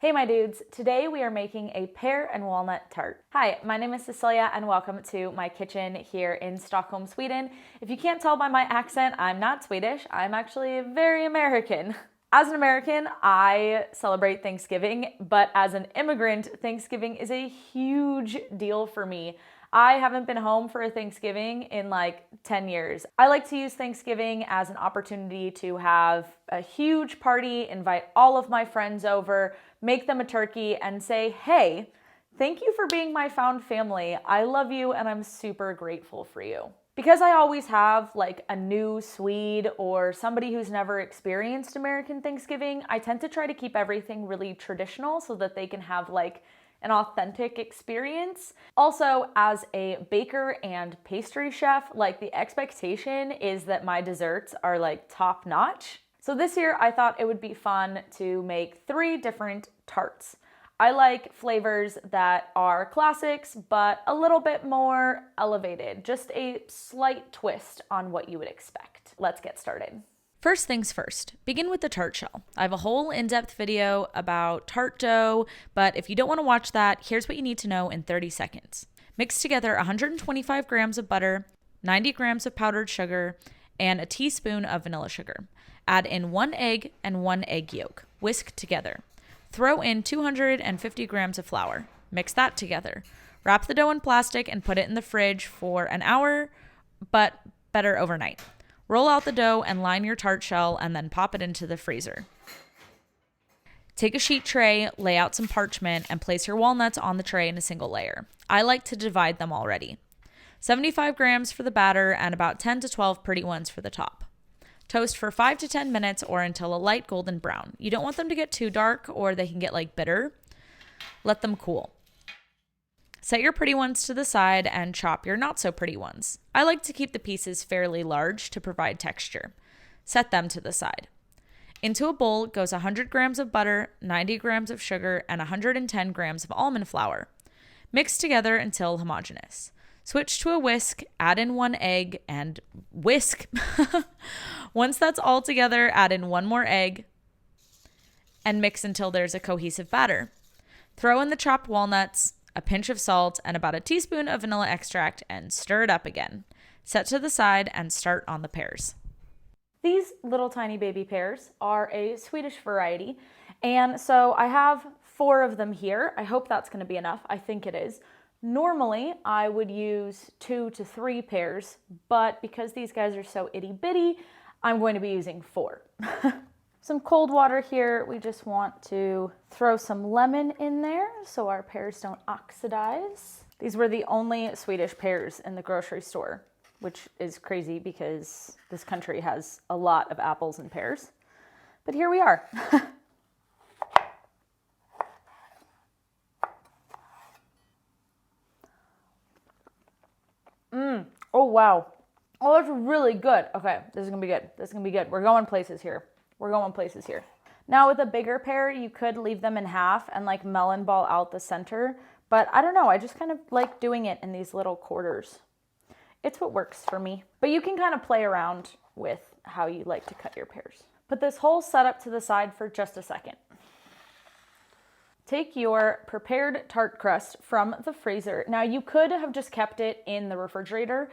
Hey my dudes, today we are making a pear and walnut tart. Hi, my name is Cecilia and welcome to my kitchen here in Stockholm, Sweden. If you can't tell by my accent, I'm not Swedish, I'm actually very American. As an American, I celebrate Thanksgiving, but as an immigrant, Thanksgiving is a huge deal for me. I haven't been home for a Thanksgiving in like 10 years. I like to use Thanksgiving as an opportunity to have a huge party, invite all of my friends over, make them a turkey, and say, hey, thank you for being my found family. I love you and I'm super grateful for you. Because I always have like a new Swede or somebody who's never experienced American Thanksgiving, I tend to try to keep everything really traditional so that they can have like an authentic experience. Also, as a baker and pastry chef, like the expectation is that my desserts are like top notch. So this year I thought it would be fun to make 3 different tarts. I like flavors that are classics, but a little bit more elevated, just a slight twist on what you would expect. Let's get started. First things first, begin with the tart shell. I have a whole in-depth video about tart dough, but if you don't want to watch that, here's what you need to know in 30 seconds. Mix together 125 grams of butter, 90 grams of powdered sugar, and a teaspoon of vanilla sugar. Add in 1 egg and 1 egg yolk. Whisk together. Throw in 250 grams of flour. Mix that together. Wrap the dough in plastic and put it in the fridge for an hour, but better overnight. Roll out the dough and line your tart shell and then pop it into the freezer. Take a sheet tray, lay out some parchment, and place your walnuts on the tray in a single layer. I like to divide them already. 75 grams for the batter and about 10 to 12 pretty ones for the top. Toast for 5 to 10 minutes or until a light golden brown. You don't want them to get too dark or they can get like bitter. Let them cool. Set your pretty ones to the side and chop your not so pretty ones. I like to keep the pieces fairly large to provide texture. Set them to the side. Into a bowl goes 100 grams of butter, 90 grams of sugar, and 110 grams of almond flour. Mix together until homogeneous. Switch to a whisk, add in 1 egg, and whisk. Once that's all together, add in 1 more egg and mix until there's a cohesive batter. Throw in the chopped walnuts, a pinch of salt, and about a teaspoon of vanilla extract and stir it up again. Set to the side and start on the pears. These little tiny baby pears are a Swedish variety, and so I have 4 of them here. I hope that's going to be enough. I think it is. Normally, I would use 2 to 3 pears, but because these guys are so itty bitty, I'm going to be using 4. Some cold water here. We just want to throw some lemon in there so our pears don't oxidize. These were the only Swedish pears in the grocery store, which is crazy because this country has a lot of apples and pears. But here we are. Oh, wow. Oh, that's really good. Okay, this is gonna be good. This is gonna be good. We're going places here. Now with a bigger pear, you could leave them in half and like melon ball out the center, but I don't know. I just kind of like doing it in these little quarters. It's what works for me. But you can kind of play around with how you like to cut your pears. Put this whole setup to the side for just a second. Take your prepared tart crust from the freezer. Now you could have just kept it in the refrigerator,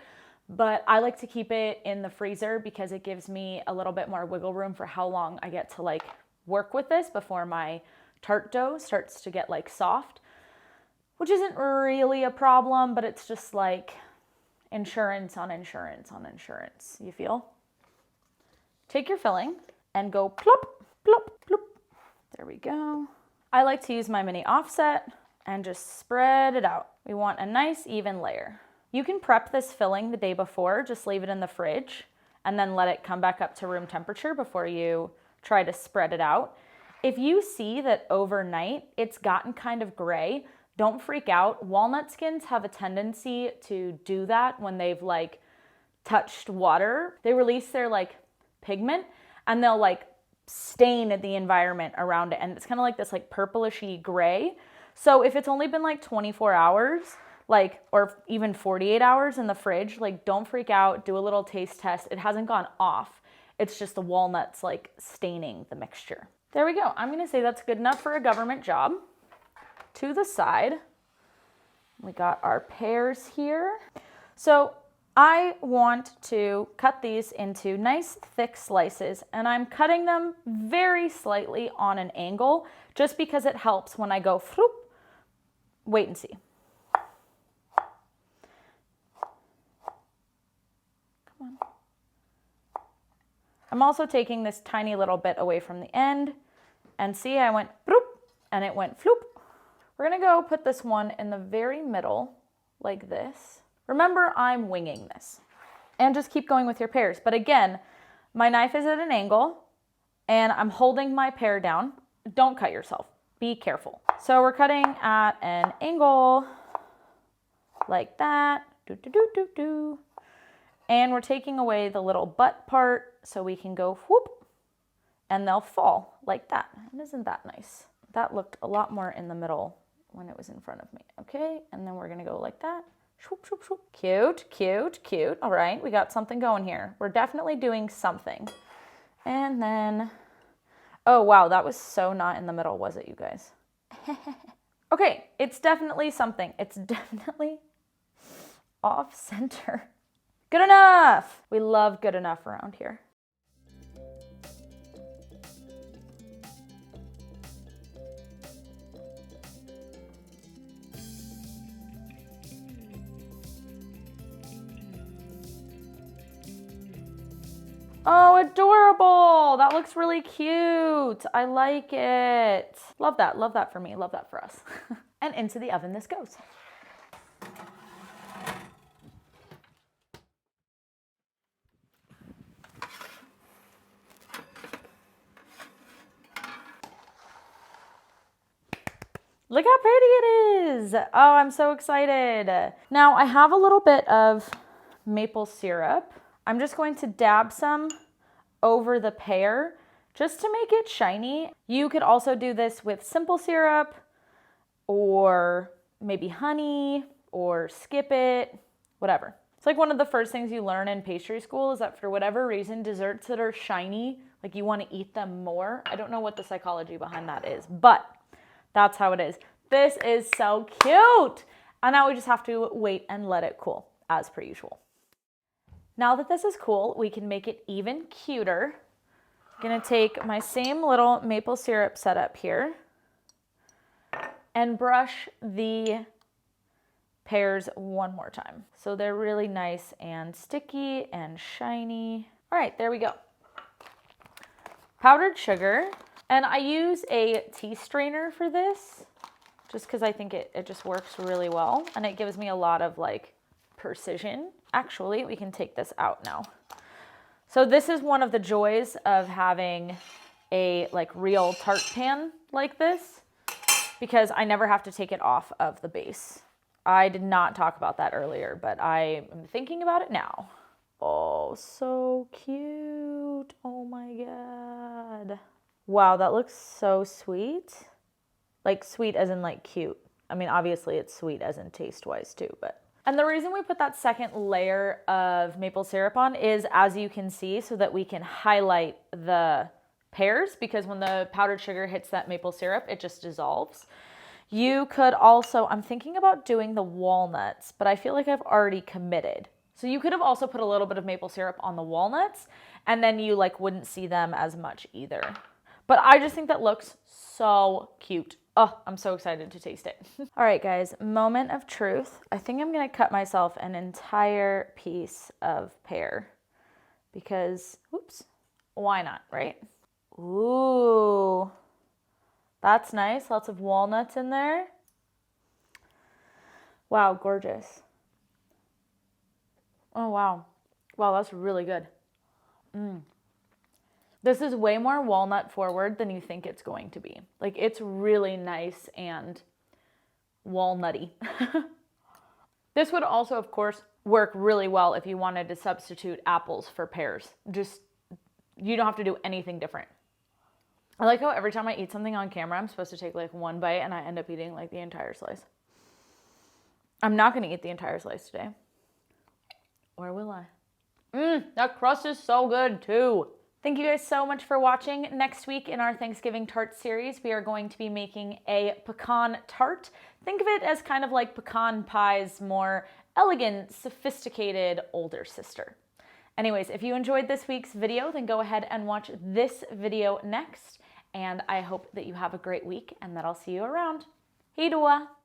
but I like to keep it in the freezer because it gives me a little bit more wiggle room for how long I get to like work with this before my tart dough starts to get like soft, which isn't really a problem, but it's just like insurance on insurance on insurance, you feel? Take your filling and go plop, plop, plop. There we go. I like to use my mini offset and just spread it out. We want a nice even layer. You can prep this filling the day before, just leave it in the fridge and then let it come back up to room temperature before you try to spread it out. If you see that overnight it's gotten kind of gray, don't freak out. Walnut skins have a tendency to do that when they've like touched water. They release their like pigment and they'll like stain the environment around it. And it's kind of like this like purplishy gray. So if it's only been like 24 hours, like, or even 48 hours in the fridge, like don't freak out, do a little taste test. It hasn't gone off. It's just the walnuts like staining the mixture. There we go. I'm gonna say that's good enough for a government job. To the side, we got our pears here. So I want to cut these into nice thick slices, and I'm cutting them very slightly on an angle just because it helps when I go floop. Wait and see. Come on. I'm also taking this tiny little bit away from the end, and see, I went bloop and it went floop. We're gonna go put this one in the very middle like this. Remember, I'm winging this. And just keep going with your pears. But again, my knife is at an angle and I'm holding my pear down. Don't cut yourself. Be careful. So we're cutting at an angle like that. Do, do, do, do, do. And we're taking away the little butt part so we can go whoop and they'll fall like that. And isn't that nice? That looked a lot more in the middle when it was in front of me. Okay, and then we're gonna go like that. Shoop, shoop, shoop. Cute, cute, cute. All right, we got something going here. We're definitely doing something. And then, oh wow, that was so not in the middle, was it, you guys? Okay, it's definitely something. It's definitely off center. Good enough. We love good enough around here. Oh, adorable. That looks really cute. I like it. Love that for me. Love that for us. And into the oven this goes. Look how pretty it is. Oh, I'm so excited. Now I have a little bit of maple syrup. I'm just going to dab some over the pear just to make it shiny. You could also do this with simple syrup or maybe honey or skip it, whatever. It's like one of the first things you learn in pastry school is that for whatever reason, desserts that are shiny, like you want to eat them more. I don't know what the psychology behind that is, but that's how it is. This is so cute. And now we just have to wait and let it cool as per usual. Now that this is cool, we can make it even cuter. I'm gonna take my same little maple syrup setup here and brush the pears one more time. So they're really nice and sticky and shiny. All right, there we go. Powdered sugar. And I use a tea strainer for this just because I think it just works really well and it gives me a lot of like precision. Actually, we can take this out now. So this is one of the joys of having a like real tart pan like this because I never have to take it off of the base. I did not talk about that earlier, but I am thinking about it now. Oh, so cute. Oh my God. Wow, that looks so sweet. Like sweet as in like cute. I mean, obviously it's sweet as in taste-wise too, but. And the reason we put that second layer of maple syrup on is, as you can see, so that we can highlight the pears because when the powdered sugar hits that maple syrup, it just dissolves. You could also, I'm thinking about doing the walnuts, but I feel like I've already committed. So you could have also put a little bit of maple syrup on the walnuts and then you like wouldn't see them as much either. But I just think that looks so cute. Oh, I'm so excited to taste it. All right, guys, moment of truth. I think I'm gonna cut myself an entire piece of pear because, oops, why not, right? Ooh, that's nice. Lots of walnuts in there. Wow, gorgeous. Oh, wow. Wow, that's really good. This is way more walnut forward than you think it's going to be. Like it's really nice and walnutty. This would also, of course, work really well if you wanted to substitute apples for pears. Just, you don't have to do anything different. I like how every time I eat something on camera, I'm supposed to take like one bite and I end up eating like the entire slice. I'm not gonna eat the entire slice today. Or will I? That crust is so good too. Thank you guys so much for watching. Next week in our Thanksgiving tart series, we are going to be making a pecan tart. Think of it as kind of like pecan pie's more elegant, sophisticated older sister. Anyways, if you enjoyed this week's video, then go ahead and watch this video next. And I hope that you have a great week and that I'll see you around. Hej då!